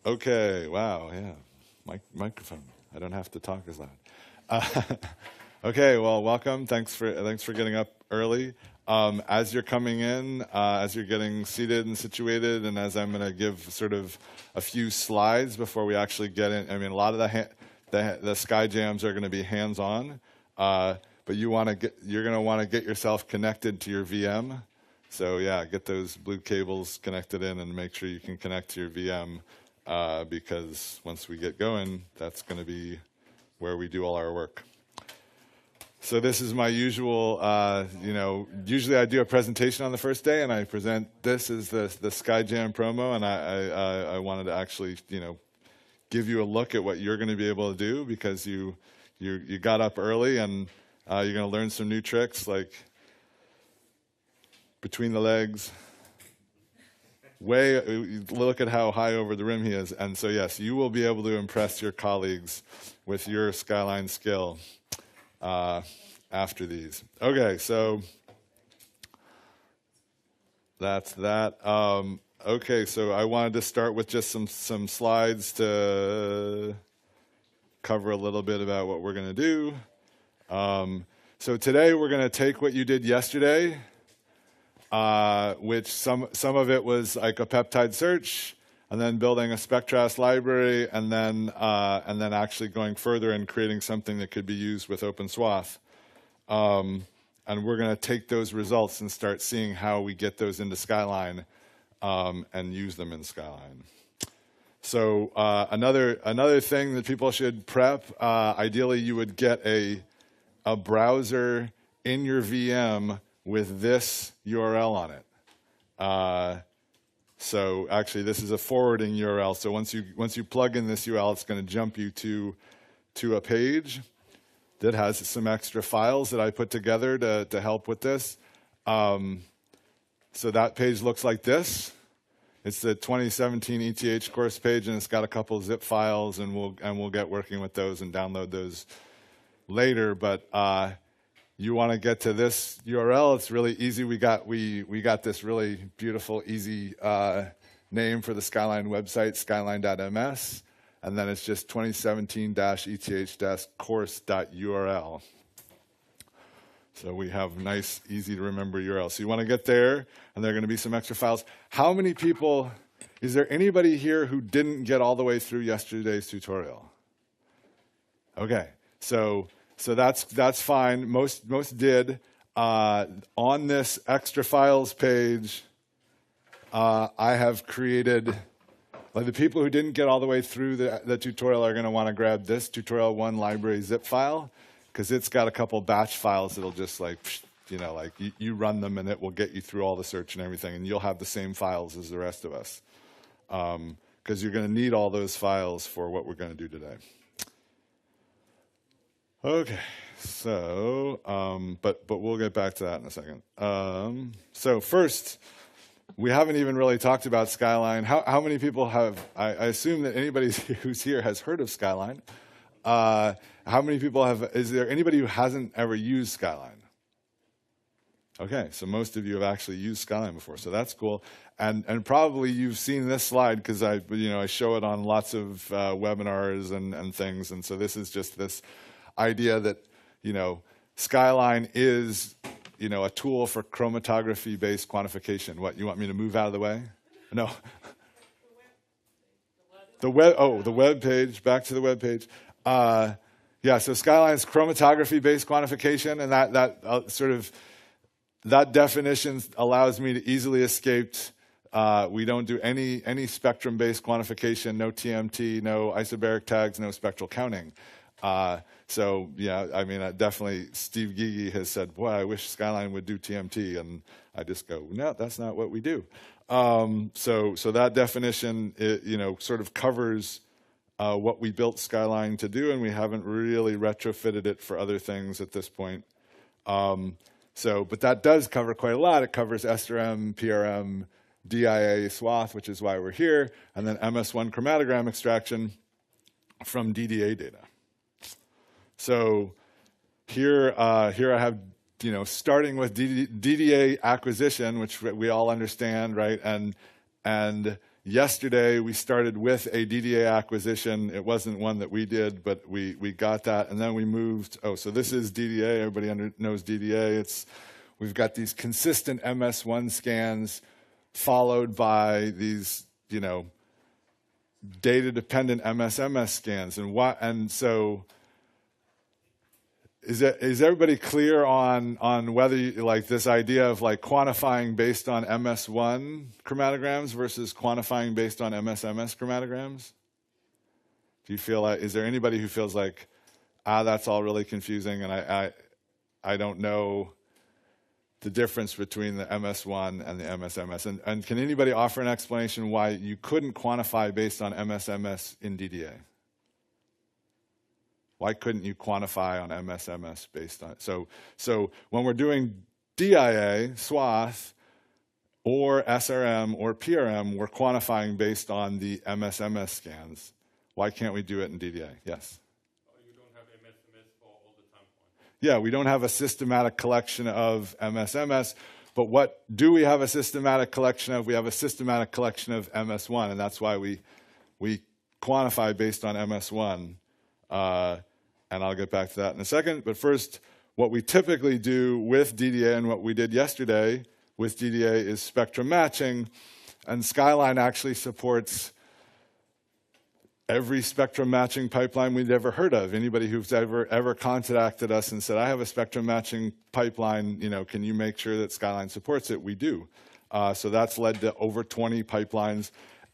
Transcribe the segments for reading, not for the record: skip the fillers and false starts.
Okay, wow, yeah. Microphone. I don't have to talk as loud. Okay, well, welcome. Thanks for getting up early. As you're coming in, as you're getting seated and situated, and as I'm going to give sort of a few slides before we actually get in. I mean, a lot of the SkyJams are going to be hands-on, but you're going to want to get yourself connected to your VM. So yeah, get those blue cables connected in and make sure you can connect to your VM. Because once we get going, that's going to be where we do all our work. So this is my usual, usually I do a presentation on the first day, and I present this as the SkyJam promo, and I wanted to actually, give you a look at what you're going to be able to do, because you got up early, and you're going to learn some new tricks, like between the legs. Look at how high over the rim he is. And so, yes, you will be able to impress your colleagues with your Skyline skill after these. Okay, so that's that. Okay, so I wanted to start with just some slides to cover a little bit about what we're going to do. So today we're going to take what you did yesterday, which some of it was like a peptide search, and then building a SpectraS library, and then actually going further and creating something that could be used with OpenSWATH. And we're going to take those results and start seeing how we get those into Skyline and use them in Skyline. So another thing that people should prep, ideally you would get a browser in your VM with this URL on it. So actually, this is a forwarding URL. So once you plug in this URL, it's going to jump you to a page that has some extra files that I put together to help with this. So that page looks like this. It's the 2017 ETH course page, and it's got a couple of zip files, and we'll get working with those and download those later. But you want to get to this URL, it's really easy. We got this really beautiful, easy name for the Skyline website, skyline.ms, and then it's just 2017-ETH-course.url. So we have nice, easy to remember URL. So you want to get there, and there are going to be some extra files. How many people, is there anybody here who didn't get all the way through yesterday's tutorial? Okay, so that's fine. Most did. On this extra files page, I have created, like the people who didn't get all the way through the tutorial are going to want to grab this tutorial 1 library zip file, because it's got a couple batch files that'll just you run them and it will get you through all the search and everything, and you'll have the same files as the rest of us, because you're going to need all those files for what we're going to do today. Okay, so, but we'll get back to that in a second. So first, we haven't even really talked about Skyline. How many people have, I assume that anybody who's here has heard of Skyline. How many people is there anybody who hasn't ever used Skyline? Okay, so most of you have actually used Skyline before, so that's cool. And probably you've seen this slide, because I show it on lots of webinars and things, and so this is just this idea that, Skyline is, a tool for chromatography-based quantification. What, you want me to move out of the way? No. The web page, back to the web page. Yeah, so Skyline's chromatography-based quantification, and that definition allows me to easily escape. We don't do any spectrum-based quantification, no TMT, no isobaric tags, no spectral counting. So yeah, I mean, definitely Steve Gigi has said, boy, I wish Skyline would do TMT, and I just go, no, that's not what we do. So that definition, sort of covers what we built Skyline to do, and we haven't really retrofitted it for other things at this point. But that does cover quite a lot. It covers SRM, PRM, DIA, SWATH, which is why we're here, and then MS1 chromatogram extraction from DDA data. So here I have, starting with DDA acquisition, which we all understand, right? And Yesterday, we started with a DDA acquisition. It wasn't one that we did, but we got that. And then we moved. Oh, so this is DDA. Everybody knows DDA. We've got these consistent MS1 scans followed by these, data-dependent MS-MS scans. And so is everybody clear on whether this idea of quantifying based on MS1 chromatograms versus quantifying based on MS-MS chromatograms? Do you feel is there anybody who feels that's all really confusing and I don't know the difference between the MS1 and the MS-MS? And can anybody offer an explanation why you couldn't quantify based on MS-MS in DDA? Why couldn't you quantify on MS-MS based on it? So when we're doing DIA, SWATH, or SRM or PRM, we're quantifying based on the MS-MS scans. Why can't we do it in DDA? Yes? You don't have MS-MS for all the time points. Yeah, we don't have a systematic collection of MS-MS, but what do we have a systematic collection of? We have a systematic collection of MS1, and that's why we quantify based on MS1. And I'll get back to that in a second. But first, what we typically do with DDA and what we did yesterday with DDA is spectrum matching. And Skyline actually supports every spectrum matching pipeline we've ever heard of. Anybody who's ever contacted us and said, I have a spectrum matching pipeline, can you make sure that Skyline supports it? We do. So that's led to over 20 pipelines.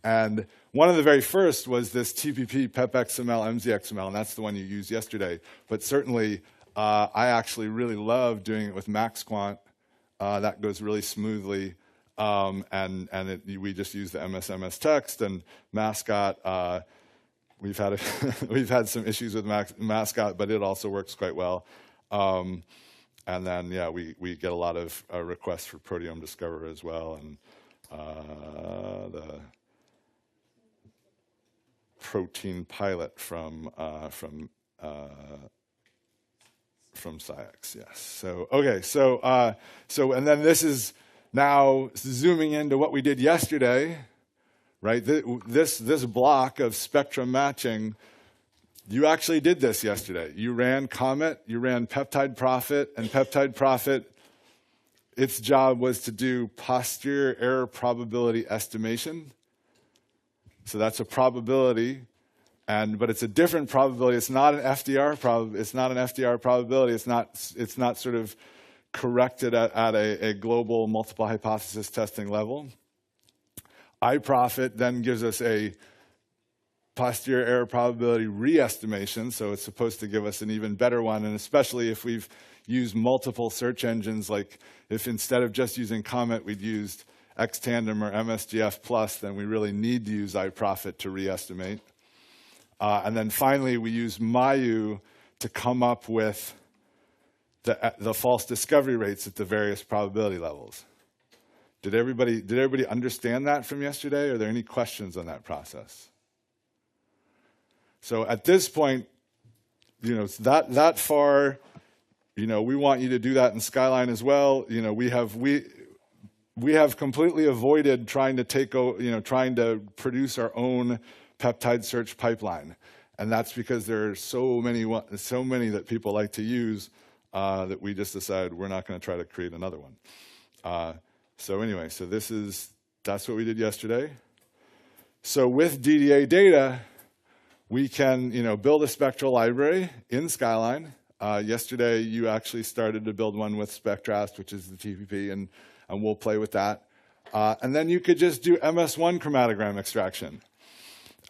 And one of the very first was this TPP PepXML MZXML, and that's the one you used yesterday. But certainly, I actually really love doing it with MaxQuant. That goes really smoothly, we just use the MS-MS text and Mascot. We've had some issues with Mascot, but it also works quite well. And then we get a lot of requests for Proteome Discover as well, and the protein pilot from SciEx, yes. So okay, so and then this is now zooming into what we did yesterday, right? This block of spectrum matching, you actually did this yesterday. You ran Comet, you ran Peptide Prophet, and Peptide Prophet, its job was to do posterior error probability estimation. So that's a probability, but it's a different probability. It's not an FDR probability. It's not sort of corrected at a global multiple hypothesis testing level. iProfit then gives us a posterior error probability re-estimation, so it's supposed to give us an even better one, and especially if we've used multiple search engines, like if instead of just using Comet, we'd used Xtandem or MSGF+, then we really need to use iProfit to re-estimate. And then finally, we use Mayu to come up with the false discovery rates at the various probability levels. Did everybody understand that from yesterday? Are there any questions on that process? So at this point, that far, we want you to do that in Skyline as well. We have completely avoided trying to produce our own peptide search pipeline, and that's because there are so many that people like to use that we just decided we're not going to try to create another one. So anyway, that's what we did yesterday. So with DDA data, we can build a spectral library in Skyline. Yesterday, you actually started to build one with Spectrast, which is the TPP, and we'll play with that. And then you could just do MS1 chromatogram extraction.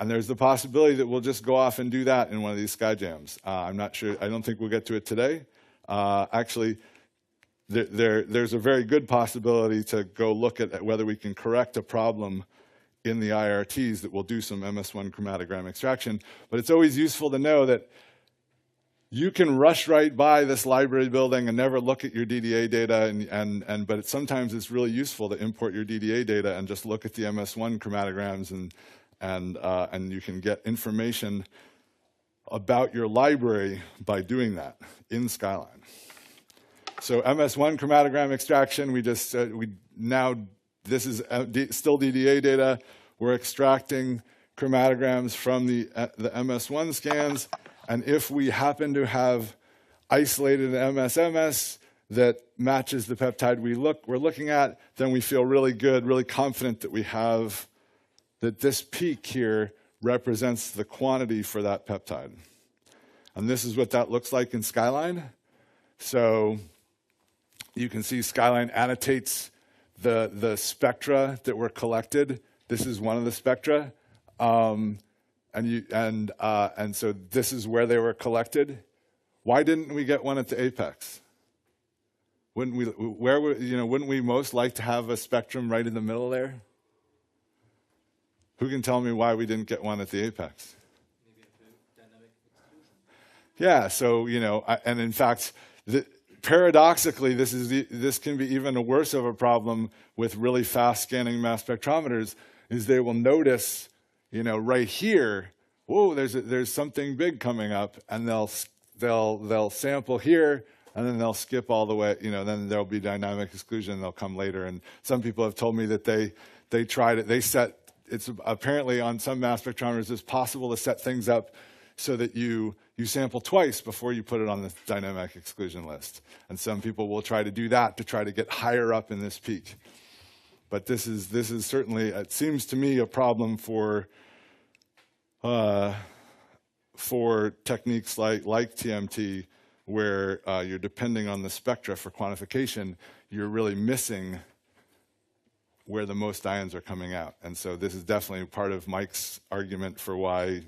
And there's the possibility that we'll just go off and do that in one of these SkyJams. I'm not sure. I don't think we'll get to it today. Actually, there's a very good possibility to go look at whether we can correct a problem in the IRTs that will do some MS1 chromatogram extraction. But it's always useful to know that you can rush right by this library building and never look at your DDA data, but sometimes it's really useful to import your DDA data and just look at the MS1 chromatograms, and you can get information about your library by doing that in Skyline. So MS1 chromatogram extraction, this is still DDA data. we're extracting chromatograms from the MS1 scans, and if we happen to have isolated MS-MS that matches the peptide we're looking at, then we feel really good, really confident that we have, that this peak here represents the quantity for that peptide. And this is what that looks like in SkyLine. So you can see SkyLine annotates the spectra that were collected. This is one of the spectra. And so this is where they were collected. Why didn't we get one at the apex? Wouldn't we most like to have a spectrum right in the middle there? Who can tell me why we didn't get one at the apex? Maybe a dynamic exclusion. Yeah, so, and in fact, paradoxically, this can be even a worse of a problem with really fast scanning mass spectrometers, is they will notice, right here, whoa, there's something big coming up, and they'll sample here, and then they'll skip all the way, then there'll be dynamic exclusion, they'll come later. And some people have told me that they tried it, it's apparently on some mass spectrometers, it's possible to set things up so that you sample twice before you put it on the dynamic exclusion list. And some people will try to do that to try to get higher up in this peak. But this is certainly, it seems to me, a problem for techniques like TMT, where you're depending on the spectra for quantification. You're really missing where the most ions are coming out. And so this is definitely part of Mike's argument for why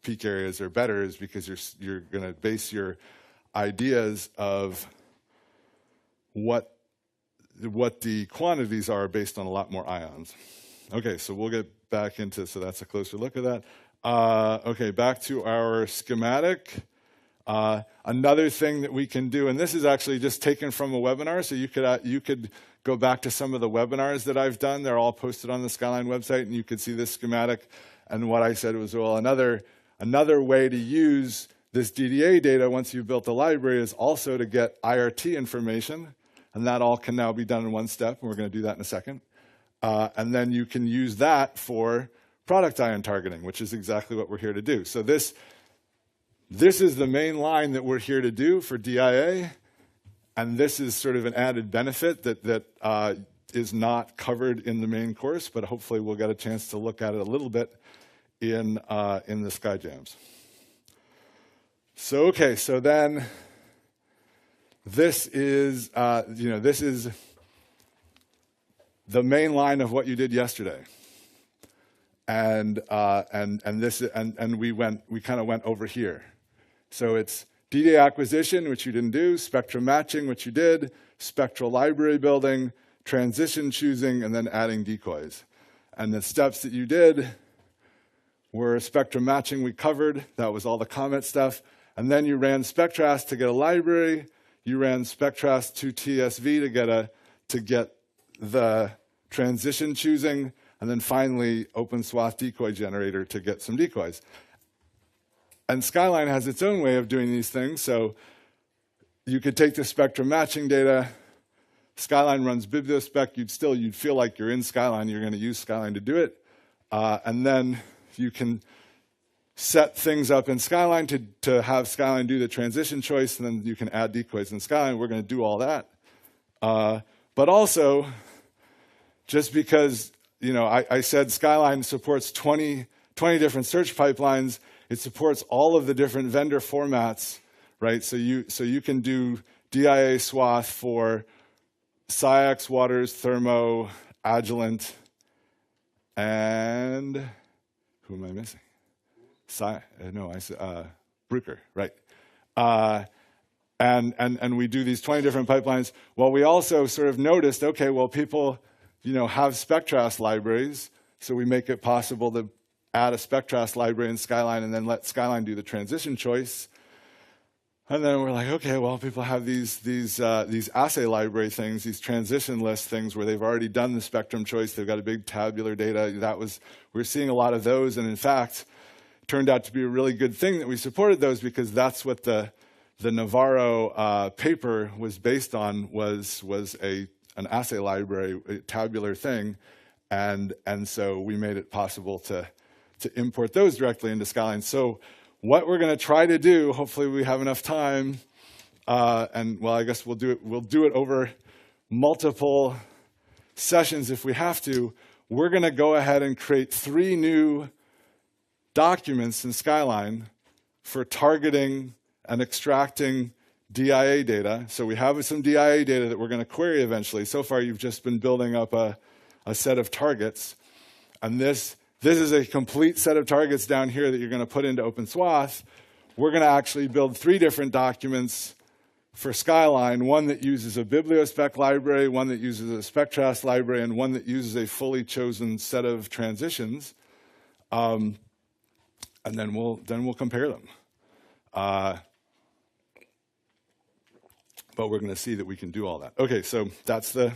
peak areas are better, is because you're going to base your ideas of what the quantities are based on a lot more ions. Okay, so we'll get back into, so that's a closer look at that. Okay, back to our schematic. Another thing that we can do, and this is actually just taken from a webinar, so you could go back to some of the webinars that I've done. They're all posted on the SkyLine website, and you could see this schematic. And what I said was, well, another way to use this DDA data once you've built the library is also to get IRT information, and that all can now be done in one step, and we're going to do that in a second. And then you can use that for product ion targeting, which is exactly what we're here to do. So this is the main line that we're here to do for DIA, and this is sort of an added benefit that is not covered in the main course, but hopefully we'll get a chance to look at it a little bit in the SkyJams. So okay, so then this is this is the main line of what you did yesterday, and we kind of went over here. So it's DDA acquisition, which you didn't do, spectrum matching, which you did, spectral library building, transition choosing, and then adding decoys. And the steps that you did were spectrum matching we covered. That was all the comment stuff. And then you ran Spectrast to get a library. You ran Spectrast to TSV to get the transition choosing. And then finally, open SWATH decoy generator to get some decoys. And SkyLine has its own way of doing these things. So you could take the spectrum matching data. SkyLine runs BiblioSpec. You'd feel like you're in SkyLine. You're going to use SkyLine to do it. And then you can set things up in SkyLine to have SkyLine do the transition choice, and then you can add decoys in SkyLine. We're going to do all that. But also, just because I said SkyLine supports 20 different search pipelines, it supports all of the different vendor formats, right? So you can do DIA SWATH for SciAx, Waters, Thermo, Agilent, and who am I missing? Bruker, right? And we do these 20 different pipelines. Well, we also sort of noticed, okay, well, people, have Spectrast libraries, so we make it possible to add a Spectrast library in SkyLine and then let SkyLine do the transition choice. And then we're like, okay, well, people have these assay library things, these transition list things where they've already done the spectrum choice. They've got a big tabular data. We're seeing a lot of those, and in fact, it turned out to be a really good thing that we supported those, because that's what the Navarro paper was based on, was an assay library, a tabular thing. And so we made it possible to import those directly into Skyline. So what we're going to try to do, hopefully we have enough time, and well, I guess we'll do it over multiple sessions if we have to. We're going to go ahead and create 3 new documents in Skyline for targeting and extracting DIA data. So we have some DIA data that we're going to query eventually. So far, you've just been building up a set of targets. And this is a complete set of targets down here that you're going to put into OpenSWATH. We're going to actually build 3 different documents for Skyline, one that uses a bibliospec library, one that uses a spectrast library, and one that uses a fully chosen set of transitions. And then we'll compare them. But we're going to see that we can do all that. Okay, so that's the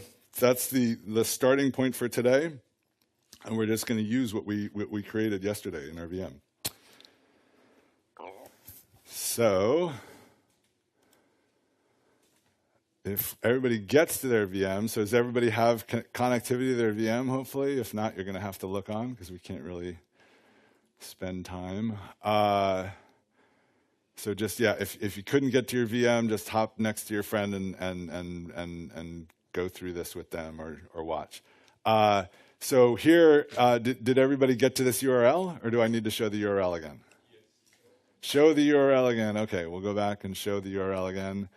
starting point for today, and we're just going to use what we created yesterday in our VM. So if everybody gets to their VM, so does everybody have connectivity to their VM, hopefully? If not, you're going to have to look on, because we can't really spend time. So just, yeah, if you couldn't get to your VM, just hop next to your friend and go through this with them or watch. So here, did everybody get to this URL, or do I need to show the URL again? Yes. Show the URL again. Okay, we'll go back and show the URL again.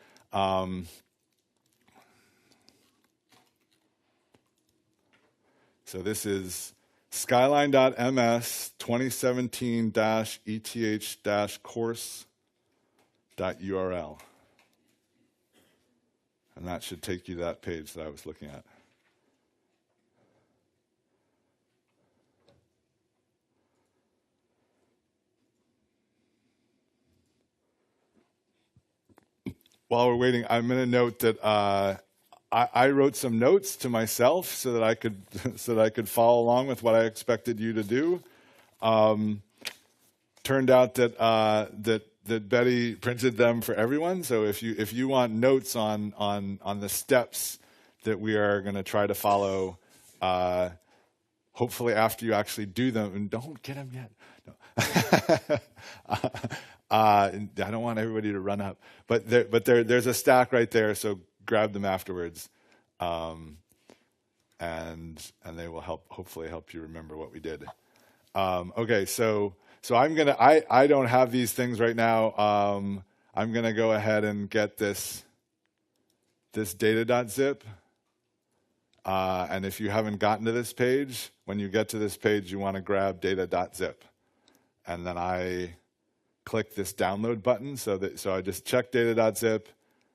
So this is skyline.ms 2017-ETH-course.url. And that should take you to that page that I was looking at. While we're waiting, I'm going to note that I wrote some notes to myself so that I could follow along with what I expected you to do. Turned out that Betty printed them for everyone. So if you want notes on the steps that we are going to try to follow, hopefully after you actually do them, and don't get them yet. No. I don't want everybody to run up, but there's a stack right there. So grab them afterwards, and they will hopefully help you remember what we did. Okay, so I don't have these things right now. I'm gonna go ahead and get this data.zip. And if you haven't gotten to this page, when you get to this page, you want to grab data.zip, and then I click this download button. So I just check data.zip.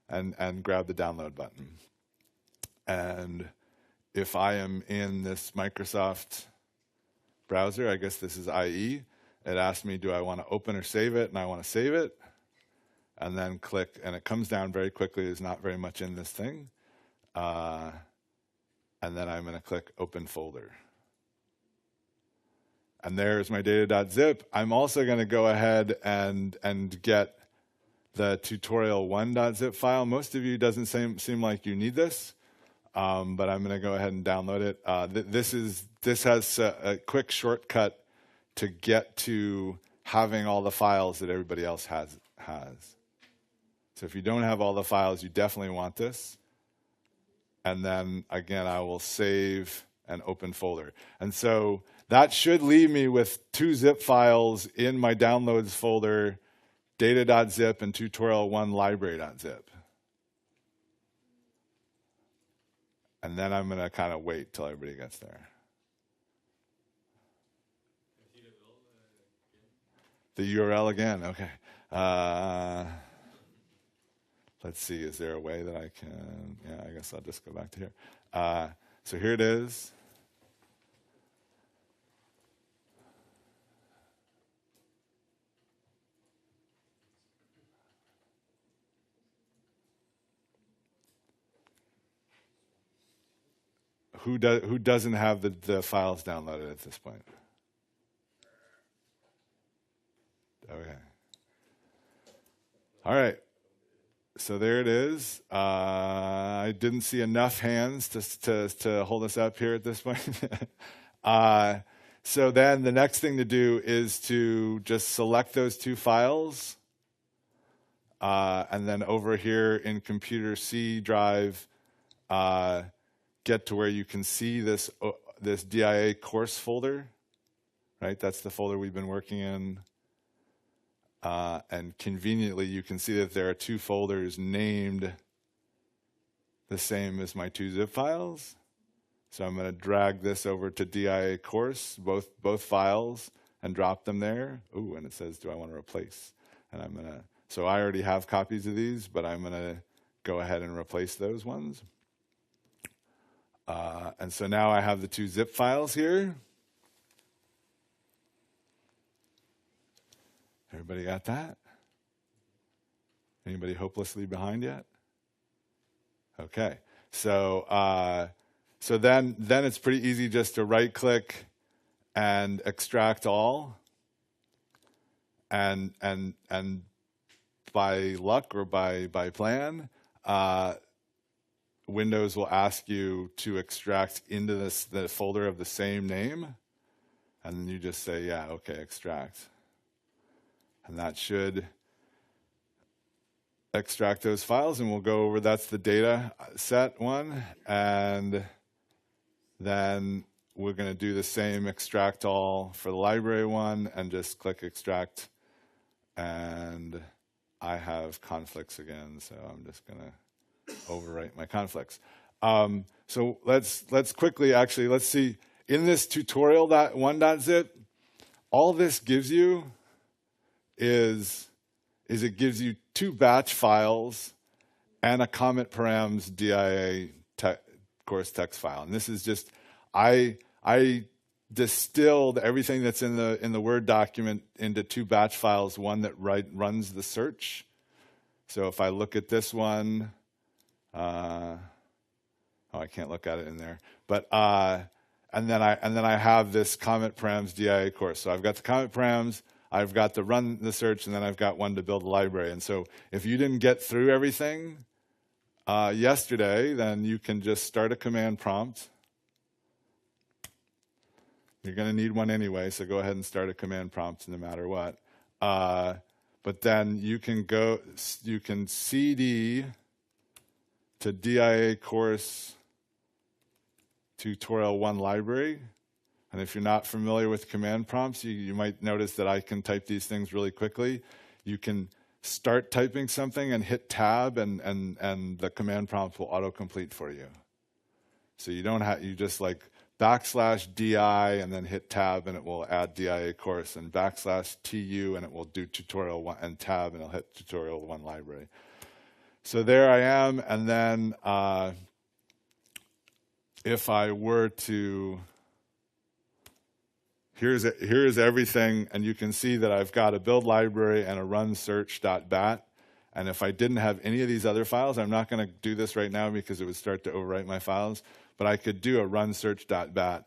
And grab the download button. And if I am in this Microsoft browser, I guess this is IE, it asks me, do I want to open or save it? And I want to save it. And then click, and it comes down very quickly. There's not very much in this thing. And then I'm going to click open folder. And there's my data.zip. I'm also going to go ahead and get the tutorial1.zip file. Most of you doesn't seem like you need this, but I'm going to go ahead and download it. This has a quick shortcut to get to having all the files that everybody else has. So if you don't have all the files, you definitely want this. And then again, I will save and open folder. And so that should leave me with 2 zip files in my downloads folder, data.zip and tutorial1 library.zip. And then I'm going to kind of wait till everybody gets there. The URL again, okay. Let's see, is there a way that I can, yeah, I guess I'll just go back to here. So here it is. Who doesn't have the files downloaded at this point? Okay. All right. so there it is. I didn't see enough hands to hold us up here at this point. So then the next thing to do is to just select those two files. And then over here in Computer C drive, get to where you can see this DIA course folder, right? That's the folder we've been working in. And conveniently, you can see that there are two folders named the same as my two zip files. So I'm going to drag this over to DIA course, both files, and drop them there. Ooh, and it says, do I want to replace? And I'm going to, so I already have copies of these, but I'm going to go ahead and replace those ones. And so now I have the two zip files here. Everybody got that? Anybody hopelessly behind yet? Okay, so so then it's pretty easy just to right-click and extract all, and by luck or by plan, Windows will ask you to extract into the folder of the same name, and then you just say, yeah, okay, extract. And that should extract those files, and we'll go over, that's the data set one, and then we're going to do the same extract all for the library one, and just click extract, and I have conflicts again, so I'm just going to overwrite my conflicts. So let's quickly, actually, let's see, in this tutorial.1.zip, all this gives you is it gives you two batch files and a comment params DIA course text file. And this is just, I distilled everything that's in the Word document into two batch files, one that runs the search. So if I look at this one, oh, I can't look at it in there. But and then I have this comment params DIA course. So I've got the comment params, I've got to run the search, and then I've got one to build a library. And so if you didn't get through everything yesterday, then you can just start a command prompt. You're going to need one anyway, so go ahead and start a command prompt no matter what. But then you can CD to DIA course tutorial 1 library. And if you're not familiar with command prompts, you might notice that I can type these things really quickly. You can start typing something and hit tab, and the command prompt will autocomplete for you. So you don't have, you just like /DI and then hit tab, and it will add DIA course, and /TU, and it will do tutorial 1, and tab, and it'll hit tutorial 1 library. So there I am, and then if I were to, here's everything, and you can see that I've got a build library and a run search.bat. And if I didn't have any of these other files, I'm not going to do this right now because it would start to overwrite my files, but I could do a run search.bat,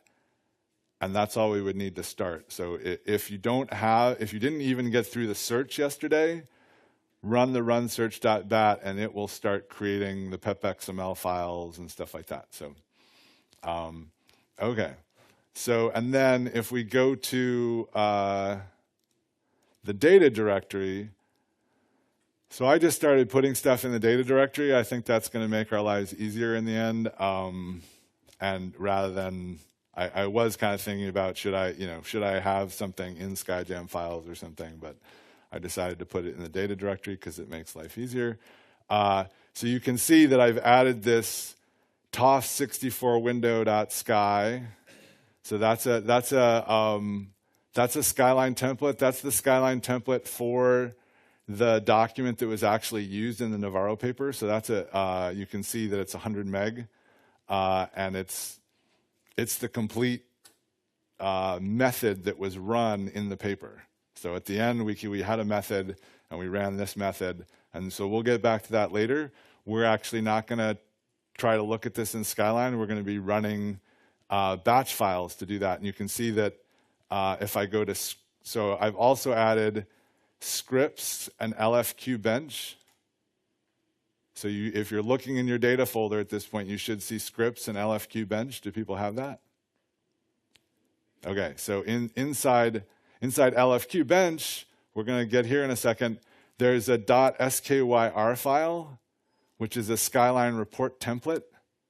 and that's all we would need to start. So if you didn't even get through the search yesterday, run the run search.bat, and it will start creating the pep.xml files and stuff like that. So, okay. So, and then if we go to the data directory, so I just started putting stuff in the data directory. I think that's going to make our lives easier in the end. And rather than, I was kind of thinking about should I have something in SkyJam files or something, but I decided to put it in the data directory because it makes life easier. So you can see that I've added this TOF64 window.sky. So that's a Skyline template. That's the Skyline template for the document that was actually used in the Navarro paper. So that's you can see that it's 100 meg, and it's the complete method that was run in the paper. So at the end, we had a method, and we ran this method, and so we'll get back to that later. We're actually not going to try to look at this in Skyline. We're going to be running batch files to do that. And you can see that if I go to, so I've also added scripts and LFQ bench. So if you're looking in your data folder at this point, you should see scripts and LFQ bench. Do people have that? Okay, so inside LFQ bench, we're going to get here in a second, there's a .skyr file, which is a Skyline report template,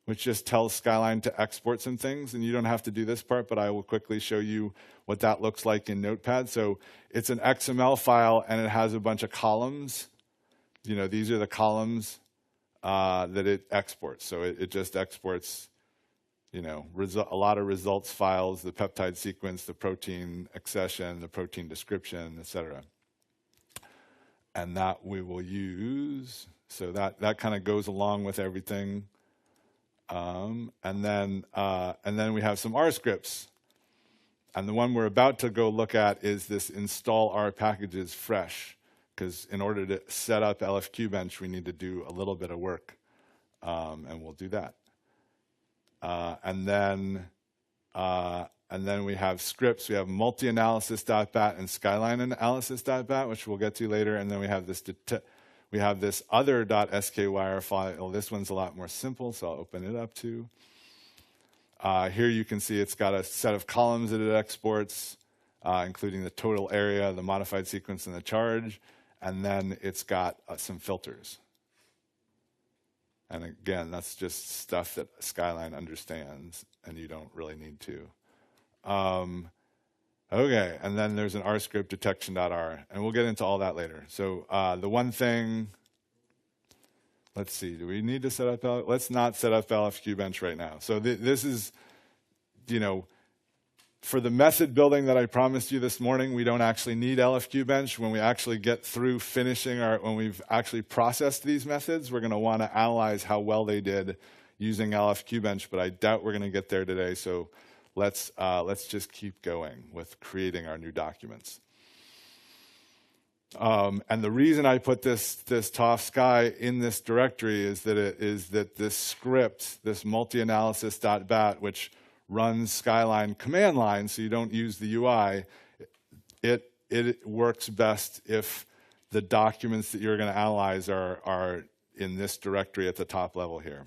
which just tells Skyline to export some things. And you don't have to do this part, but I will quickly show you what that looks like in Notepad. So it's an XML file, and it has a bunch of columns. These are the columns that it exports. So it just exports, a lot of results files, the peptide sequence, the protein accession, the protein description, etc. And that we will use. So that kind of goes along with everything. And then we have some R scripts. And the one we're about to go look at is this install R packages fresh, because in order to set up LFQ bench, we need to do a little bit of work, and we'll do that. And then we have scripts. We have multi-analysis.bat and Skyline analysis.bat, which we'll get to later. And then we have this other .skyr file. This one's a lot more simple, so I'll open it up too. Here you can see it's got a set of columns that it exports, including the total area, the modified sequence, and the charge. And then it's got some filters. And again, that's just stuff that Skyline understands, and you don't really need to. Okay, and then there's an R script, detection.r, and we'll get into all that later. So the one thing, let's see, do we need to set up, let's not set up LFQ bench right now. So this is, for the method building that I promised you this morning, we don't actually need LFQ bench. When we actually get through finishing when we've actually processed these methods, we're going to want to analyze how well they did using LFQ bench, but I doubt we're going to get there today. So let's just keep going with creating our new documents. And the reason I put this TOF Sky in this directory is that this script, this multi-analysis.bat, which runs Skyline command line, so you don't use the UI, it works best if the documents that you're going to analyze are in this directory at the top level here.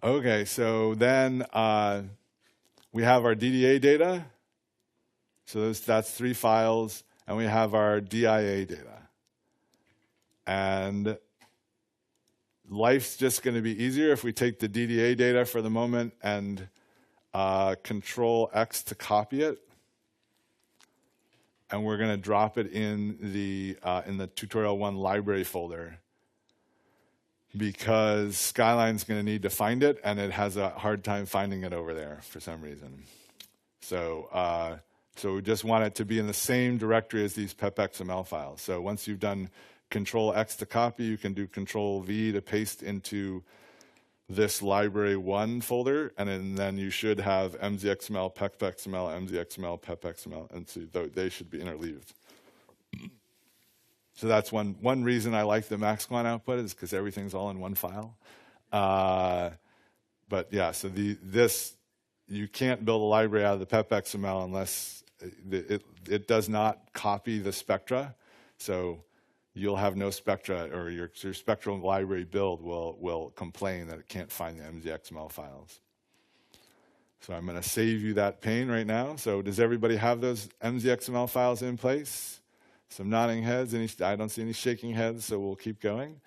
Okay, so then we have our DDA data. So that's 3 files, and we have our DIA data. And life's just going to be easier if we take the DDA data for the moment and Control X to copy it. And we're going to drop it in the tutorial 1 library folder, because Skyline's going to need to find it, and it has a hard time finding it over there for some reason. So we just want it to be in the same directory as these pep.xml files. So once you've done Control X to copy, you can do Control V to paste into this library 1 folder, and then you should have mzxml, pep.xml, mzxml, pep.xml, and so they should be interleaved. So that's one reason I like the MaxQuant output, is because everything's all in one file. But yeah, so you can't build a library out of the pep.xml unless it does not copy the spectra. So you'll have no spectra, or your spectral library build will complain that it can't find the mzxml files. So I'm going to save you that pain right now. So does everybody have those mzxml files in place? Some nodding heads. I don't see any shaking heads, so we'll keep going.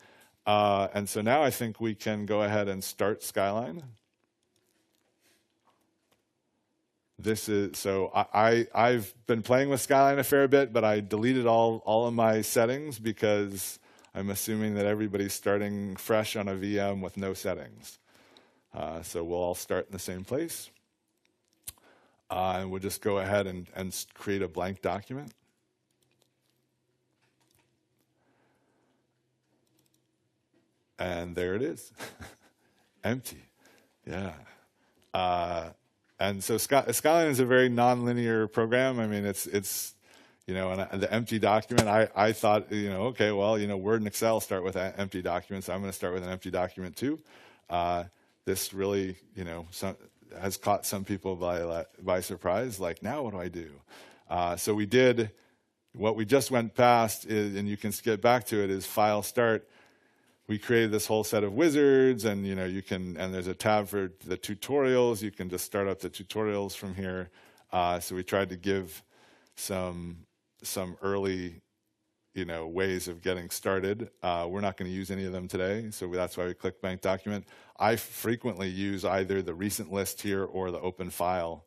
And so now I think we can go ahead and start Skyline. I've been playing with Skyline a fair bit, but I deleted all of my settings because I'm assuming that everybody's starting fresh on a VM with no settings. So we'll all start in the same place. And we'll just go ahead and create a blank document. And there it is, empty. Yeah. And so Skyline is a very nonlinear program. I mean, it's and the empty document, I thought, okay, well, Word and Excel start with empty documents. So I'm going to start with an empty document too. This really, has caught some people by surprise. Like, now what do I do? So we did what we just went past, and you can skip back to it, is file start. we created this whole set of wizards, and you can, and there's a tab for the tutorials. You can just start up the tutorials from here. So we tried to give some early ways of getting started. We're not going to use any of them today, so that's why we click Bank Document. I frequently use either the recent list here or the open file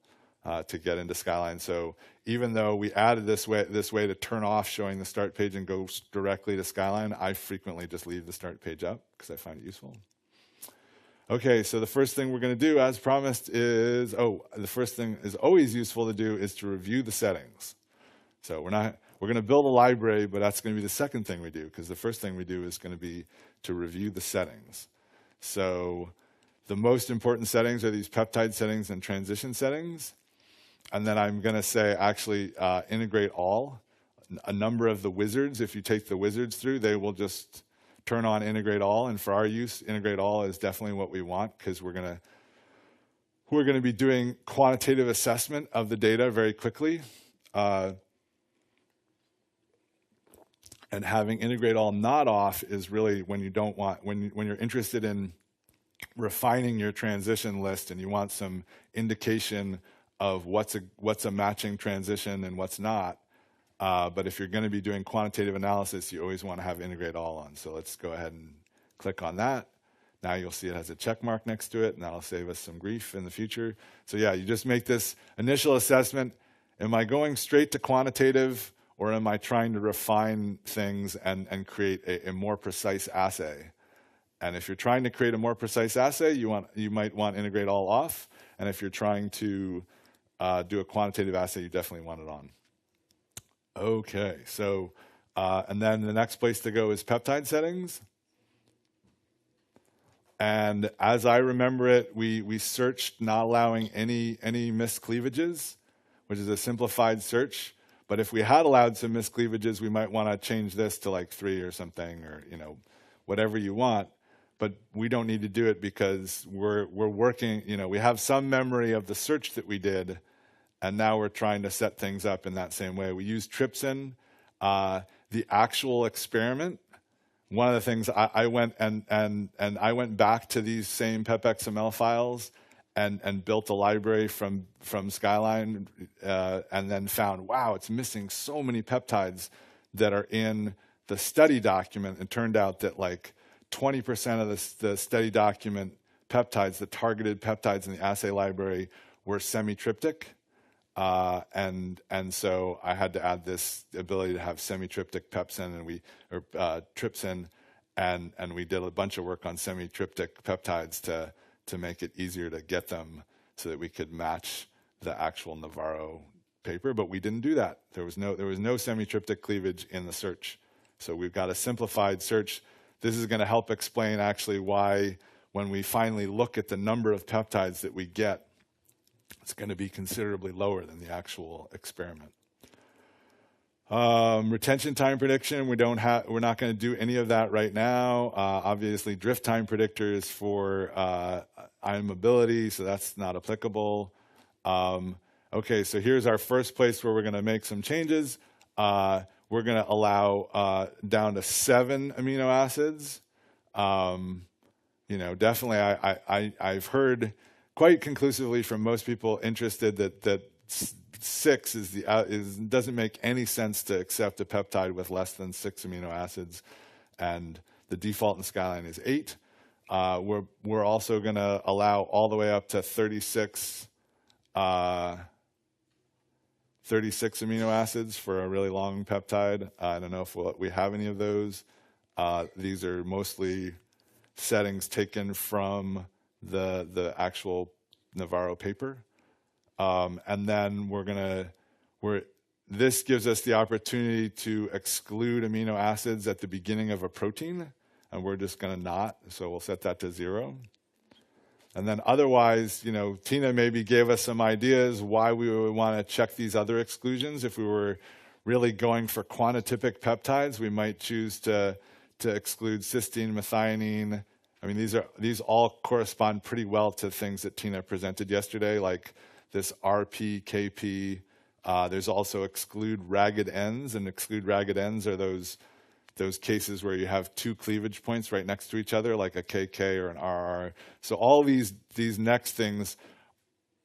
to get into Skyline. So even though we added this way to turn off showing the start page and go directly to Skyline, I frequently just leave the start page up because I find it useful. Okay, so the first thing we're going to do, as promised, is, the first thing is always useful to do is to review the settings. So we're going to build a library, but that's going to be the second thing we do, because the first thing we do is going to be to review the settings. So the most important settings are these peptide settings and transition settings. And then I'm going to say, actually, integrate all. A number of the wizards, if you take the wizards through, they will just turn on integrate all. And for our use, integrate all is definitely what we want, because we're going to be doing quantitative assessment of the data very quickly. And having integrate all not off is really when you don't want, when you're interested in refining your transition list and you want some indication of what's a matching transition and what's not. But if you're going to be doing quantitative analysis, you always want to have integrate all on. So let's go ahead and click on that. Now you'll see it has a check mark next to it, and that'll save us some grief in the future. So yeah, you just make this initial assessment. Am I going straight to quantitative, or am I trying to refine things and create a more precise assay? And if you're trying to create a more precise assay, you might want integrate all off. And if you're trying to do a quantitative assay, you definitely want it on. Okay, so, and then the next place to go is peptide settings. And as I remember it, we searched not allowing any miscleavages, which is a simplified search. But if we had allowed some miscleavages, we might want to change this to like 3 or something, or whatever you want. But we don't need to do it because we're working, we have some memory of the search that we did, and now we're trying to set things up in that same way. We use trypsin. The actual experiment, one of the things I went and I went back to these same pepxml files and built a library from Skyline, and then found, wow, it's missing so many peptides that are in the study document. It turned out that like 20% of the study document peptides, the targeted peptides in the assay library, were semi-tryptic. And so I had to add this ability to have semi-tryptic pepsin trypsin, and we did a bunch of work on semi-tryptic peptides to make it easier to get them so that we could match the actual Navarro paper, but we didn't do that. There was no semi-tryptic cleavage in the search. So we've got a simplified search. This is going to help explain actually why when we finally look at the number of peptides that we get, it's going to be considerably lower than the actual experiment. Retention time prediction, we're not going to do any of that right now. Obviously, drift time predictors for ion mobility, so that's not applicable. Okay, so here's our first place where we're going to make some changes. We're going to allow down to 7 amino acids. Definitely, I've heard quite conclusively from most people interested that 6 doesn't make any sense to accept a peptide with less than 6 amino acids, and the default in Skyline is 8. We're also going to allow all the way up to 36 amino acids for a really long peptide. I don't know if we have any of those. These are mostly settings taken from the actual Navarro paper. And then this gives us the opportunity to exclude amino acids at the beginning of a protein, and we're just going to not, so we'll set that to 0. And then otherwise, Tina maybe gave us some ideas why we would want to check these other exclusions. If we were really going for quantitypic peptides, we might choose to exclude cysteine, methionine. I mean, these all correspond pretty well to things that Tina presented yesterday, like this RP, KP. There's also exclude ragged ends, and exclude ragged ends are those those cases where you have two cleavage points right next to each other, like a KK or an RR. So all these next things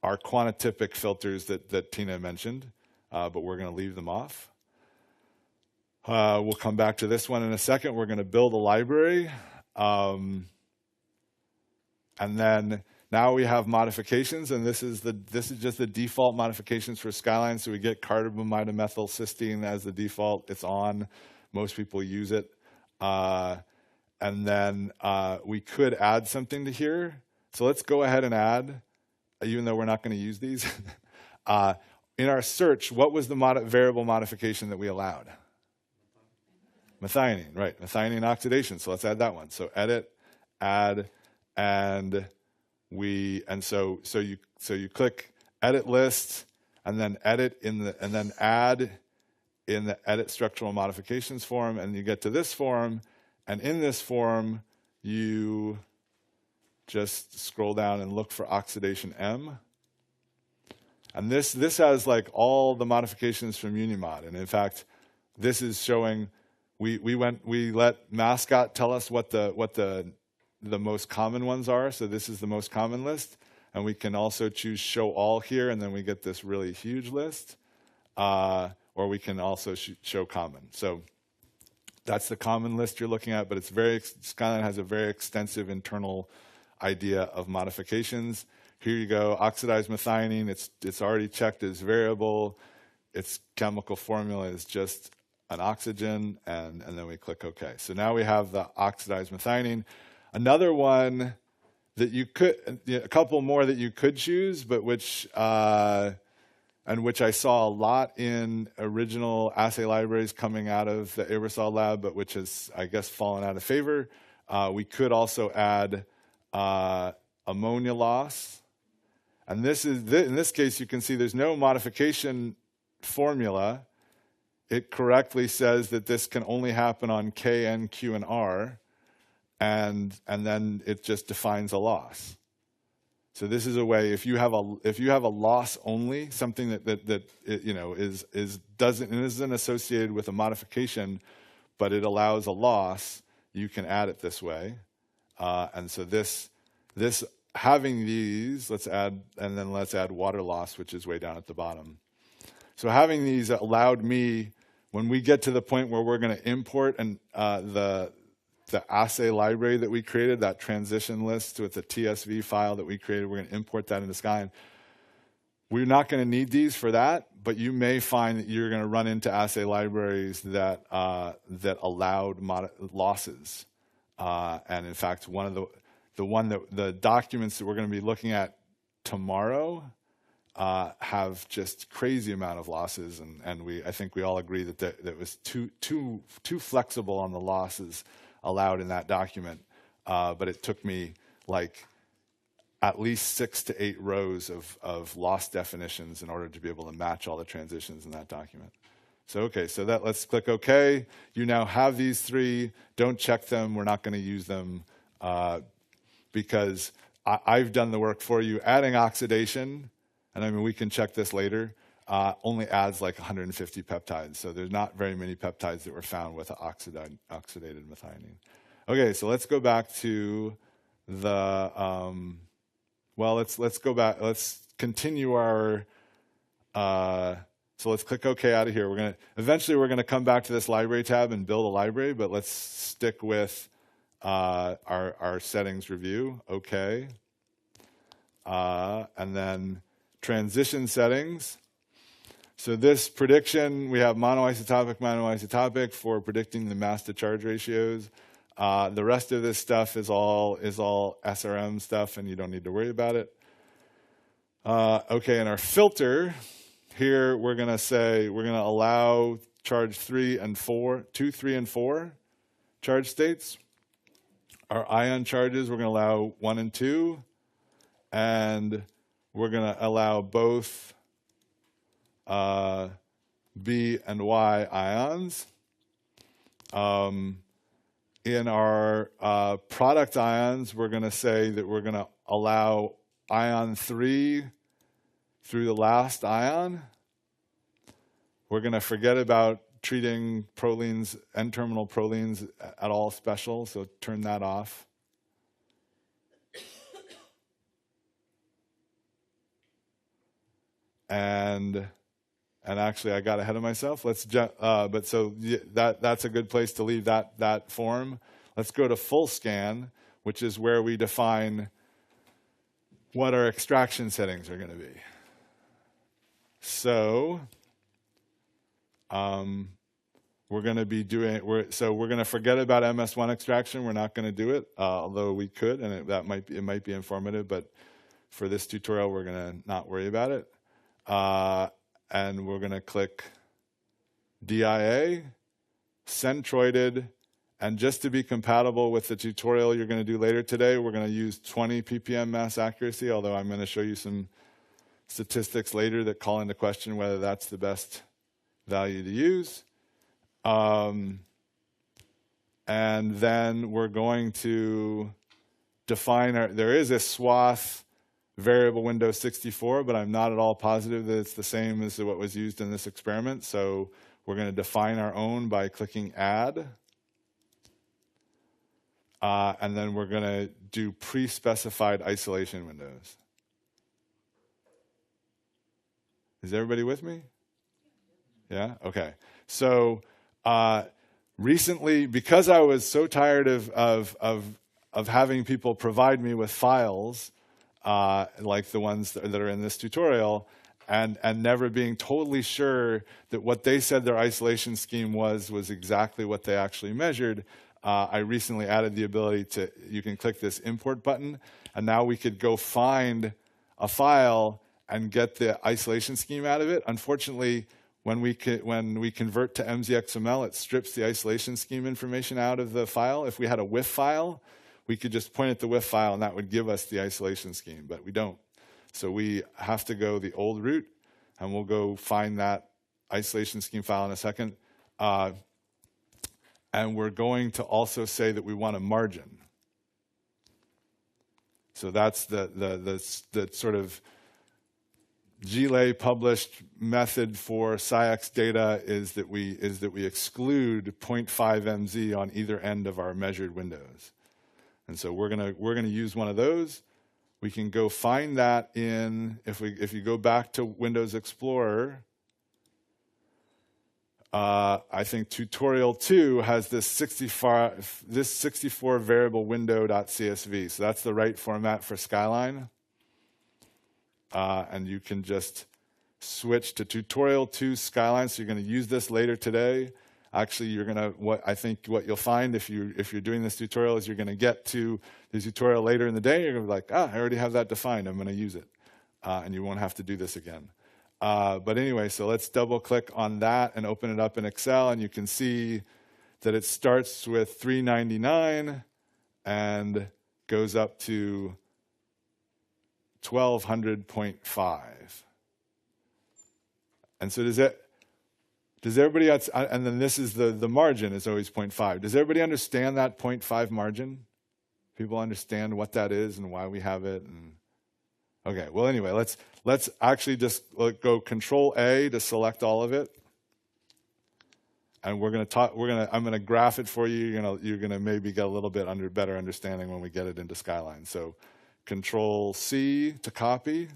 are quantitypic filters that Tina mentioned, but we're going to leave them off. We'll come back to this one in a second. We're going to build a library. And then now we have modifications, and this is just the default modifications for Skyline. So we get carbamide-methyl-cysteine as the default. It's on. Most people use it. And then we could add something to here. So let's go ahead and add, even though we're not going to use these. In our search, what was the variable modification that we allowed? Methionine, right? Methionine oxidation. So let's add that one. So edit, add, and so you click edit list, and then edit and then add in the edit structural modifications form, and you get to this form, and in this form you just scroll down and look for oxidation M. And this has like all the modifications from Unimod, and in fact, this is showing. We let Mascot tell us what the most common ones are. So this is the most common list, and we can also choose show all here, and then we get this really huge list. Or we can also show common. So that's the common list you're looking at, but Skyline has a very extensive internal idea of modifications. Here you go, oxidized methionine. It's already checked as variable. Its chemical formula is just an oxygen, and then we click OK. So now we have the oxidized methionine. Another one that you could, a couple more that you could choose, but which I saw a lot in original assay libraries coming out of the Aebersold lab, but which has, I guess, fallen out of favor. We could also add ammonia loss. And in this case, you can see there's no modification formula. It correctly says that this can only happen on K, N, Q, and R, and then it just defines a loss. So this is a way, if you have a loss only, something that isn't associated with a modification, but it allows a loss, you can add it this way. And so this having these, let's add water loss, which is way down at the bottom. So having these allowed me, when we get to the point where we're going to import the assay library that we created, that transition list with the TSV file that we created, we're going to import that into Skyline. We're not going to need these for that, but you may find that you're going to run into assay libraries that allowed losses. And in fact, the documents that we're going to be looking at tomorrow have just crazy amount of losses, and I think we all agree that that was too flexible on the losses allowed in that document. But it took me like at least 6 to 8 rows of loss definitions in order to be able to match all the transitions in that document. So okay, so let's click OK. You now have these 3. Don't check them. We're not going to use them because I've done the work for you. Adding oxidation, and I mean we can check this later, only adds like 150 peptides. So there's not very many peptides that were found with oxidated methionine. Okay, so let's go back to the let's go back. Let's continue our. So let's click OK out of here. Eventually we're gonna come back to this library tab and build a library, but let's stick with our settings review. OK, and then transition settings. So this prediction, we have monoisotopic for predicting the mass to charge ratios. The rest of this stuff is all SRM stuff, and you don't need to worry about it. Okay, and our filter here, we're going to allow charge 3 and 4, 2, 3, and 4 charge states. Our ion charges, we're going to allow 1 and 2, and we're going to allow both B and Y ions. In our product ions, we're going to say that we're going to allow ion 3 through the last ion. We're going to forget about treating prolines, N-terminal prolines at all special, so turn that off. And actually, I got ahead of myself. That's a good place to leave that form. Let's go to full scan, which is where we define what our extraction settings are going to be. So we're going to be doing. We're going to forget about MS1 extraction. We're not going to do it, although we could, and it might be informative. But for this tutorial, we're going to not worry about it. And we're going to click DIA, centroided, and just to be compatible with the tutorial you're going to do later today, we're going to use 20 ppm mass accuracy, although I'm going to show you some statistics later that call into question whether that's the best value to use. And then we're going to define there is a SWATH variable window 64, but I'm not at all positive that it's the same as what was used in this experiment. So we're going to define our own by clicking add. And then we're going to do pre-specified isolation windows. Is everybody with me? Yeah? Okay. So recently, because I was so tired of having people provide me with files, like the ones that are in this tutorial, and never being totally sure that what they said their isolation scheme was exactly what they actually measured, I recently added the ability you can click this import button, and now we could go find a file and get the isolation scheme out of it. Unfortunately, when we convert to MZXML, it strips the isolation scheme information out of the file. If we had a WIF file, we could just point at the WIF file and that would give us the isolation scheme, but we don't. So we have to go the old route, and we'll go find that isolation scheme file in a second. And we're going to also say that we want a margin. So that's the sort of GLA published method for SciX data is that we exclude 0.5 MZ on either end of our measured windows. And so we're gonna use one of those. We can go find that if you go back to Windows Explorer, I think tutorial 2 has this 64 variable window.csv. So that's the right format for Skyline. And you can just switch to tutorial 2 Skyline. So you're going to use this later today. Actually, I think what you'll find if you're doing this tutorial is you're going to get to the tutorial later in the day. You're going to be like, I already have that defined. I'm going to use it. And you won't have to do this again. But anyway, so let's double click on that and open it up in Excel, and you can see that it starts with 399 and goes up to 1200.5. And so does everybody else, and then this is the margin is always 0.5. Does everybody understand that 0.5 margin? People understand what that is and why we have it? Okay, well anyway, let's actually just go Control A to select all of it. And I'm gonna graph it for you. You're gonna maybe get a little bit better understanding when we get it into Skyline. So Control C to copy.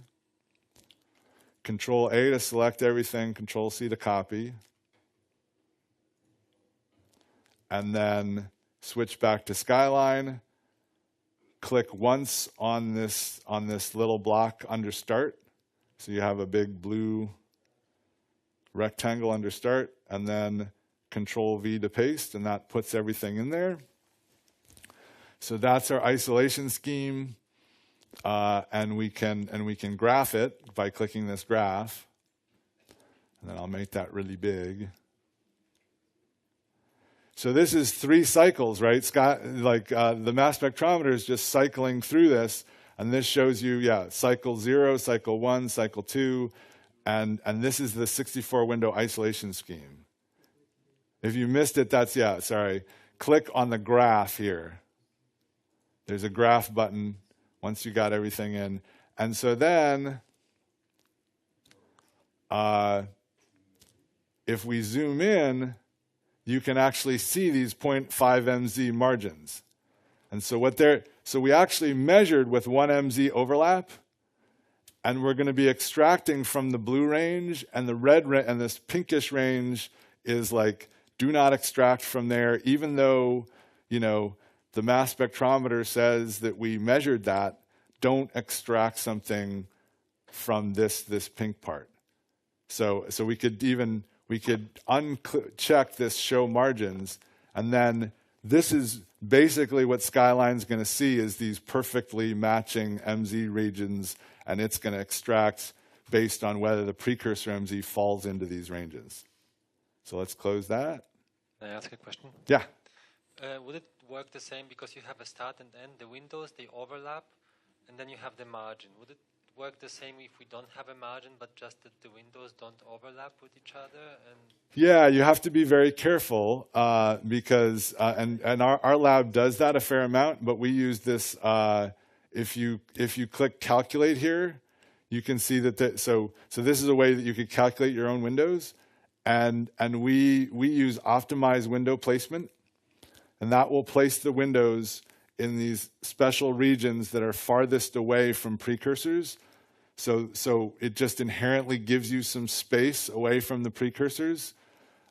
Control A to select everything, Control C to copy. And then switch back to Skyline. Click once on this little block under Start. So you have a big blue rectangle under Start, and then Control V to paste, and that puts everything in there. So that's our isolation scheme, and we can graph it by clicking this graph. And then I'll make that really big. So this is 3 cycles, right? The mass spectrometer is just cycling through this, and this shows you, cycle 0, cycle 1, cycle 2, and this is the 64 window isolation scheme. If you missed it, sorry. Click on the graph here. There's a graph button once you got everything in. And so then, if we zoom in, you can actually see these 0.5 MZ margins. And so we actually measured with 1 MZ overlap, and we're going to be extracting from the blue range, and the red and this pinkish range is like, do not extract from there, even though, the mass spectrometer says that we measured that. Don't extract something from this pink part. So we could uncheck this show margins, and then this is basically what Skyline's going to see is these perfectly matching MZ regions, and it's going to extract based on whether the precursor MZ falls into these ranges. So let's close that. Can I ask a question? Yeah. Would it work the same because you have a start and end, the windows, they overlap, and then you have the margin? Would it work the same if we don't have a margin, but just that the windows don't overlap with each other? Yeah, you have to be very careful because, and our lab does that a fair amount, but we use this, if you click calculate here, you can see that, so this is a way that you could calculate your own windows, and we use optimized window placement, and that will place the windows in these special regions that are farthest away from precursors. So it just inherently gives you some space away from the precursors.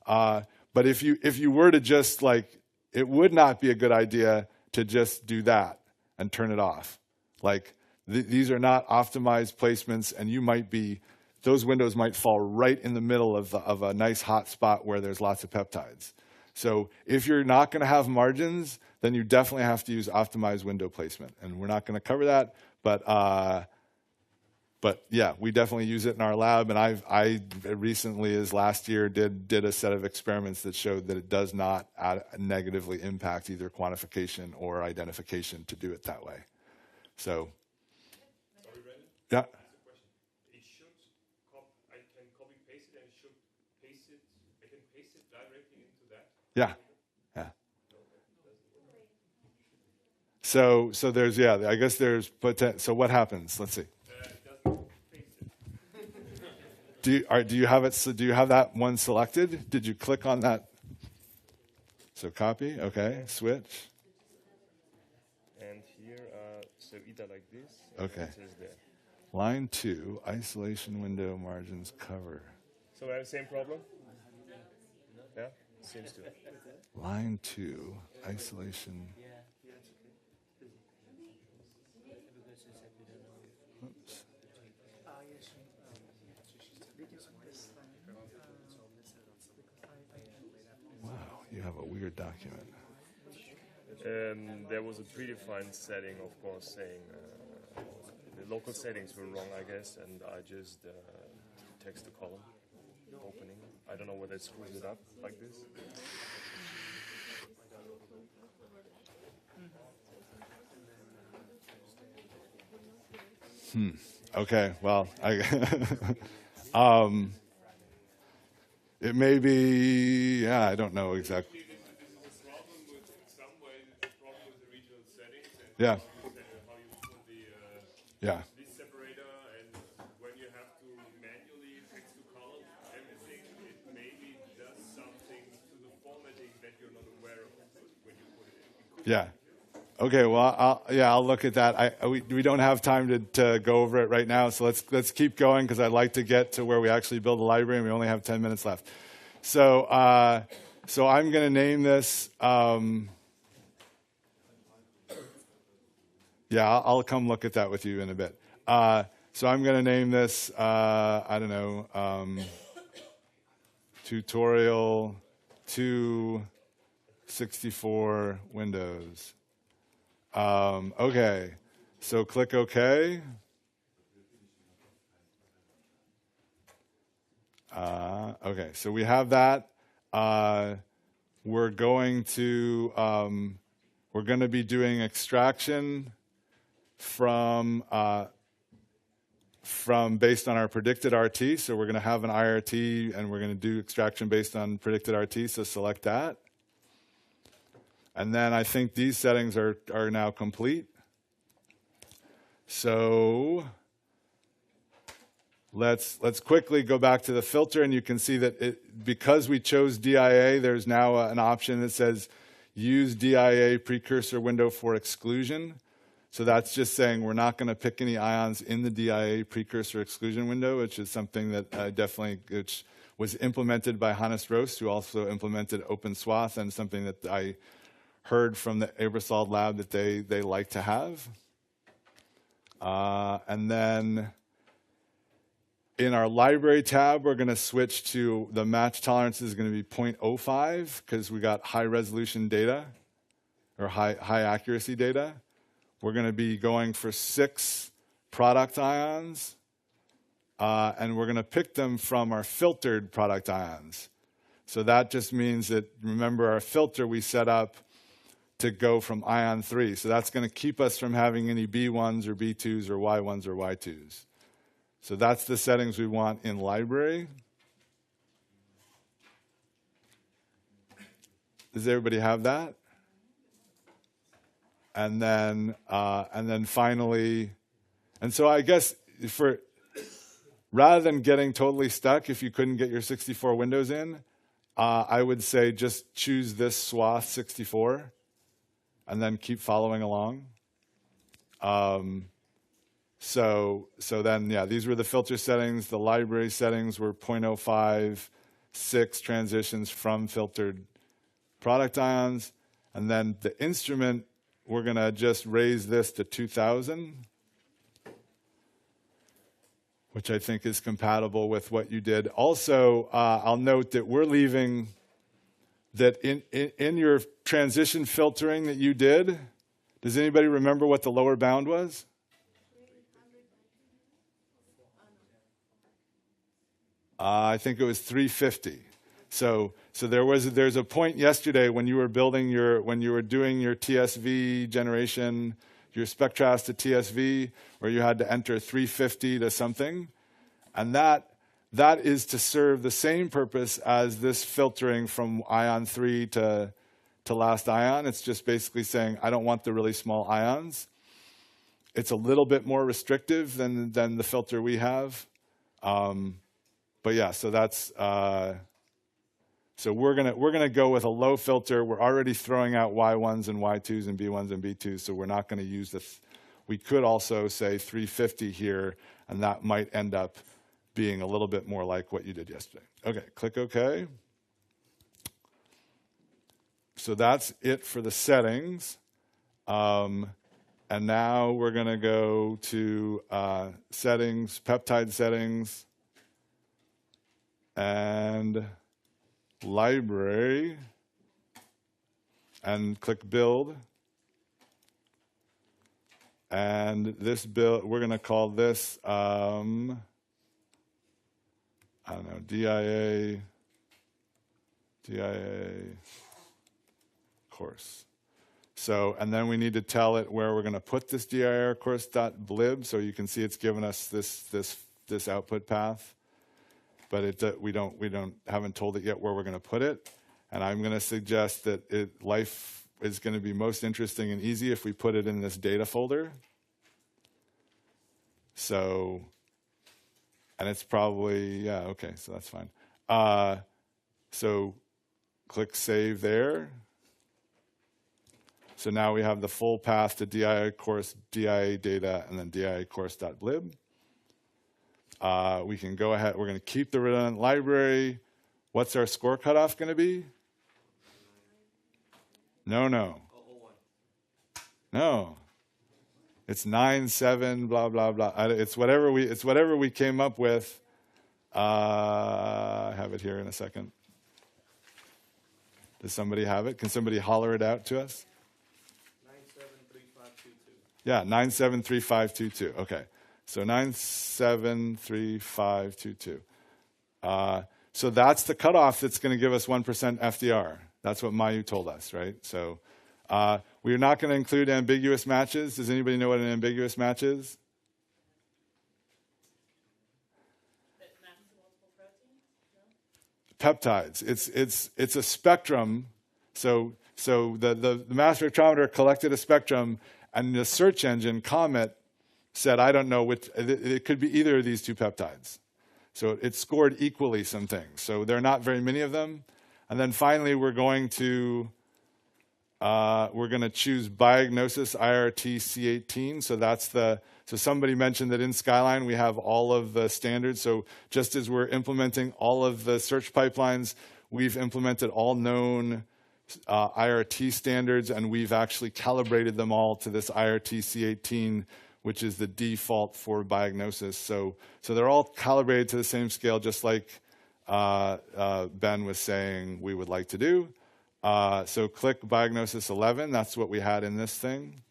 But if you were to just it would not be a good idea to just do that and turn it off. These are not optimized placements, and those windows might fall right in the middle of a nice hot spot where there's lots of peptides. So if you're not going to have margins, then you definitely have to use optimized window placement. And we're not going to cover that, but yeah, we definitely use it in our lab. And I recently, as last year, did a set of experiments that showed that it does not negatively impact either quantification or identification to do it that way. So, Sorry, Brandon? yeah. It should, I can copy paste it, and it should paste it, I can paste it directly into that. Yeah. Yeah. So there's, I guess there's potential. So what happens? Let's see. It doesn't paste it. Do you have it? So do you have that one selected? Did you click on that? So copy. Okay. Switch. And here, so either like this. Okay. It says there. Line 2, isolation window margins cover. So we have the same problem. Yeah, seems to. Line 2, isolation. Oops. Wow, you have a weird document. There was a predefined setting, of course, saying the local settings were wrong, I guess, and I just text the column opening. I don't know whether it screws it up like this. Okay, well, it may be, I don't know exactly. This is a problem with, in some ways, it's a problem with the regional settings and Yeah. how you put the Yeah. this separator, and when you have to manually text to column everything, it maybe does something to the formatting that you're not aware of when you put it in. Yeah. Okay. Well, I'll look at that. We don't have time to go over it right now, so let's keep going because I'd like to get to where we actually build a library, and we only have 10 minutes left. So I'm going to name this. I'll come look at that with you in a bit. So I'm going to name this. I don't know. Tutorial 264 Windows. Okay, so click OK. Okay, so we have that. We're going to be doing extraction from based on our predicted RT. So we're going to have an IRT, and we're going to do extraction based on predicted RT. So select that. And then I think these settings are now complete. So let's quickly go back to the filter, and you can see that because we chose DIA, there's now an option that says use DIA precursor window for exclusion. So that's just saying we're not going to pick any ions in the DIA precursor exclusion window, which is something that which was implemented by Hannes Rost, who also implemented Open SWATH, and something that I heard from the Eberswald lab that they like to have. And then in our library tab, we're going to switch to the match tolerance is going to be 0.05 because we got high resolution data or high accuracy data. We're going to be going for 6 product ions, and we're going to pick them from our filtered product ions. So that just means that, remember, our filter we set up to go from ion 3. So that's going to keep us from having any B1s or B2s or Y1s or Y2s. So that's the settings we want in library. Does everybody have that? And then finally, and so I guess rather than getting totally stuck if you couldn't get your 64 windows in, I would say just choose this swath 64 and then keep following along. So then, yeah, these were the filter settings. The library settings were 0.05, 6 transitions from filtered product ions. And then the instrument, we're going to just raise this to 2000, which I think is compatible with what you did. Also, I'll note that we're leaving that in your transition filtering that you did, does anybody remember what the lower bound was? I think it was 350. So there's a point yesterday when you were doing your TSV generation, your Spectras to TSV, where you had to enter 350 to something, and that is to serve the same purpose as this filtering from ion 3 to last ion. It's just basically saying I don't want the really small ions. It's a little bit more restrictive than the filter we have, but yeah. So that's. So we're gonna go with a low filter. We're already throwing out Y1s and Y2s and B1s and B2s, so we're not going to use this. We could also say 350 here, and that might end up being a little bit more like what you did yesterday. Okay, click OK. So that's it for the settings. And now we're going to go to settings, peptide settings, and library, and click build. And this build, we're going to call this, I don't know, DIA course. So, and then we need to tell it where we're going to put this DIA course.blib, so you can see it's given us this output path. But we haven't told it yet where we're going to put it. And I'm going to suggest that life is going to be most interesting and easy if we put it in this data folder. So, and it's probably, yeah, okay, so that's fine. So click save there. So now we have the full path to DIA course, DIA data, and then DIA course.blib. We can go ahead. We're going to keep the redundant library. What's our score cutoff going to be? No. It's 9.7. Blah blah blah. It's whatever we came up with. I have it here in a second. Does somebody have it? Can somebody holler it out to us? 973522. Yeah, 973522. Okay. So 973522. So that's the cutoff that's going to give us 1% FDR. That's what Mayu told us, right? So we are not going to include ambiguous matches. Does anybody know what an ambiguous match is? Peptides. It's a spectrum. So the mass spectrometer collected a spectrum, and the search engine, Comet, said, I don't know which, it could be either of these two peptides. So it scored equally some things. So there are not very many of them. And then finally, we're going to choose diagnosis IRT C18. So somebody mentioned that in Skyline we have all of the standards. So just as we're implementing all of the search pipelines, we've implemented all known IRT standards, and we've actually calibrated them all to this IRT C18, which is the default for diagnosis. So they're all calibrated to the same scale, just like Ben was saying we would like to do. So click diagnosis 11. That's what we had in this thing.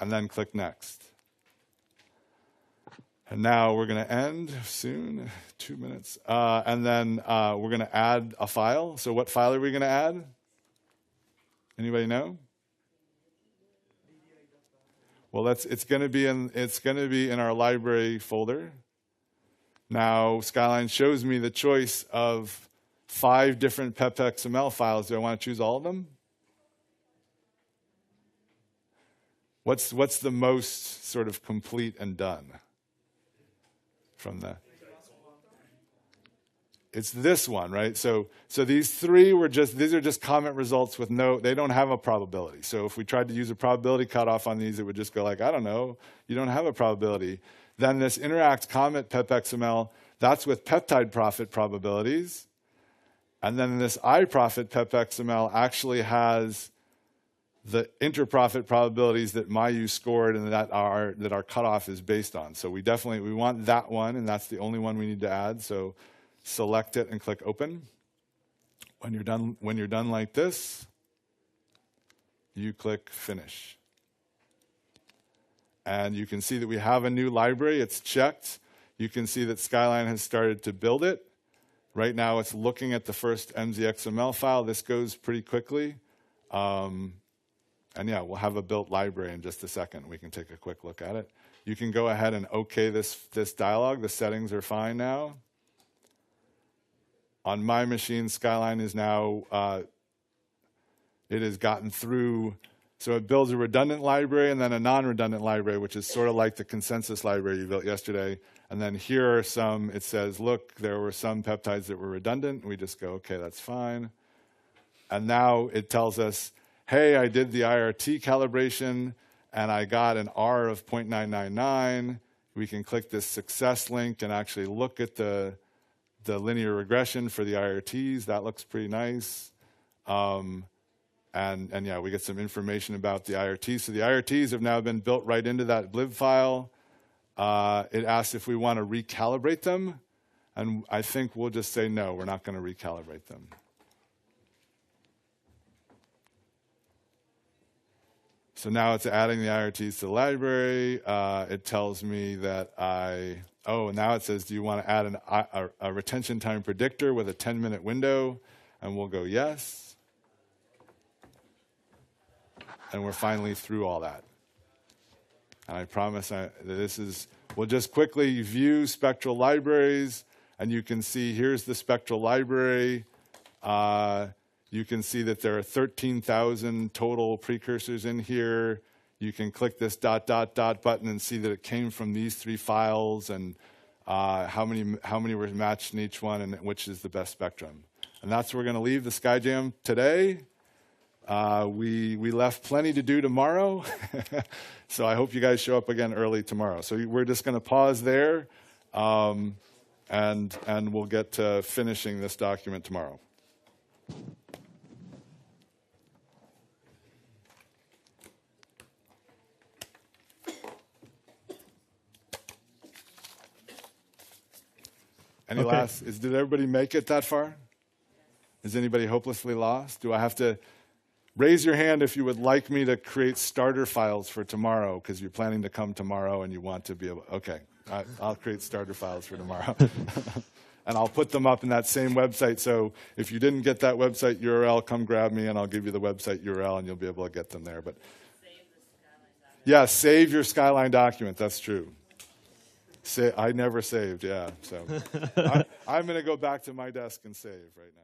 And then click next. And now we're going to end soon, 2 minutes. And then we're going to add a file. So what file are we going to add? Anybody know? Well, it's going to be in our library folder. Now Skyline shows me the choice of 5 different pep.xml files. Do I want to choose all of them? What's the most sort of complete and done from the? It's this one, right? So these 3 these are just comment results with they don't have a probability. So if we tried to use a probability cutoff on these, it would just go like, I don't know, you don't have a probability. Then this interact comment pep.xml, that's with peptide profit probabilities. And then this iProfit pep.xml actually has the interprofit probabilities that MyU scored and that our cutoff is based on. So we want that one, and that's the only one we need to add. So select it and click open. When you're done like this, you click finish. And you can see that we have a new library. It's checked. You can see that Skyline has started to build it. Right now it's looking at the first MZXML file. This goes pretty quickly. And yeah, we'll have a built library in just a second. We can take a quick look at it. You can go ahead and OK this dialog. The settings are fine now. On my machine, Skyline is now, it has gotten through. So it builds a redundant library and then a non-redundant library, which is sort of like the consensus library you built yesterday. And then here are some, it says, look, there were some peptides that were redundant. We just go, OK, that's fine. And now it tells us, hey, I did the IRT calibration, and I got an R of 0.999. We can click this success link and actually look at the linear regression for the IRTs. That looks pretty nice. And yeah, we get some information about the IRTs. So the IRTs have now been built right into that blib file. It asks if we want to recalibrate them. And I think we'll just say no, we're not going to recalibrate them. So now it's adding the IRTs to the library. It tells me that now it says, do you want to add a retention time predictor with a 10-minute window? And we'll go yes. And we're finally through all that. And I promise that we'll just quickly view spectral libraries, and you can see here's the spectral library. You can see that there are 13,000 total precursors in here. You can click this ... button and see that it came from these 3 files and how many were matched in each one and which is the best spectrum. And that's where we're going to leave the SkyJam today. We left plenty to do tomorrow, so I hope you guys show up again early tomorrow. So we're just going to pause there, and we'll get to finishing this document tomorrow. Did everybody make it that far? Is anybody hopelessly lost? Do I have to raise your hand if you would like me to create starter files for tomorrow because you're planning to come tomorrow and you want to be able, okay, I'll create starter files for tomorrow. And I'll put them up in that same website. So if you didn't get that website URL, come grab me and I'll give you the website URL and you'll be able to get them there. But yeah, save your Skyline document. That's true. I never saved, yeah. So I'm going to go back to my desk and save right now.